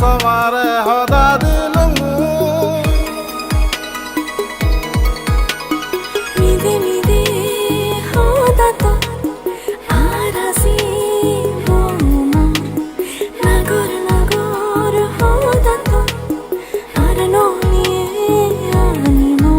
samare hoda dilungu mide mide hoda to arasi boma nagor nagor hoda to arano niye animo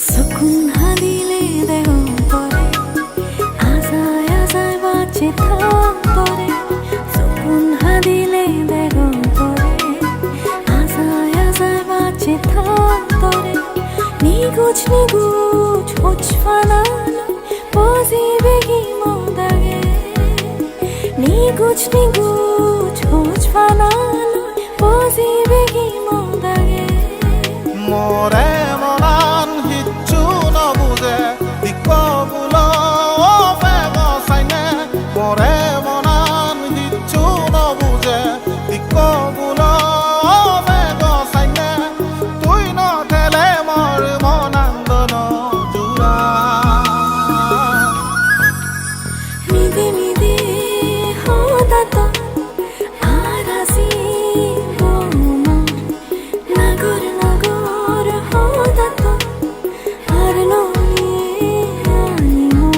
Sukun hadile dego tore azay azay bache thore Sukun hadile dego tore azay azay bache thore Niguj niguj hochfanalo pozibe gi modage Niguj niguj hochfanalo pozibe gi modage more monan hicchu no buze dikogulo fego saine more monan hicchu no buze dikogulo fego saine tui no tele mor monandono jura mide mide hoda to arasi boma nagor nagor hoda to arano niye animo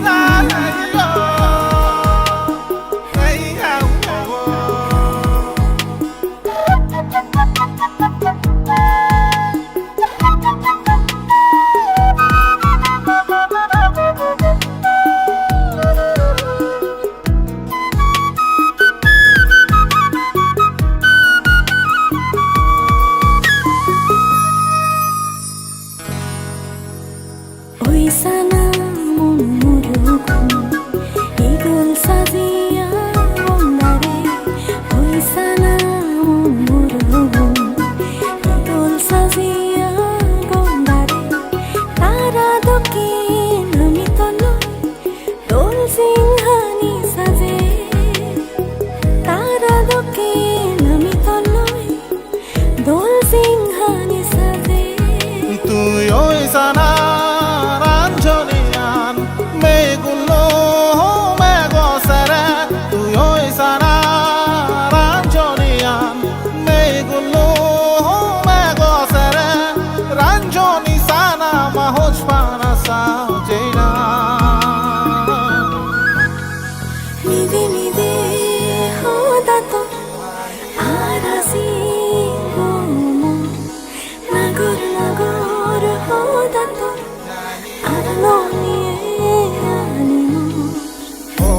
la la yo hey how Oi sana murukun igol saziya ondare Oi sana murukun igol saziya ondare Tara doke nami tolo dol singhani saje Tara doke nami tolo dol singhani saje তুই ওই সানা রাঞ্জনিয়ান মেগুলো মেগো সারা তুই ওই সানা রাঞ্জনিয়ান মেগুলো মেগো সারা রাঞ্জনি সানা মাহজ পানা সাউজেনা mide mide hoda to arasi boma nagor nagor hoda to arano niye animo ও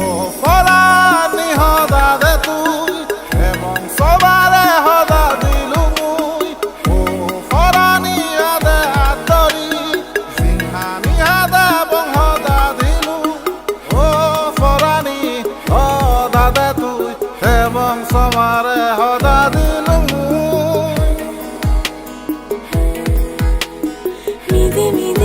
ফরানি হদা দে তুই এবং সবারে হদা দিলু মুই ও ফরানি আদে আদরি সিংহানি আদে এবং হদা দিলু ও ফরানি হদা দে তুই এবং সবারে হদা দিলু মুই mide mide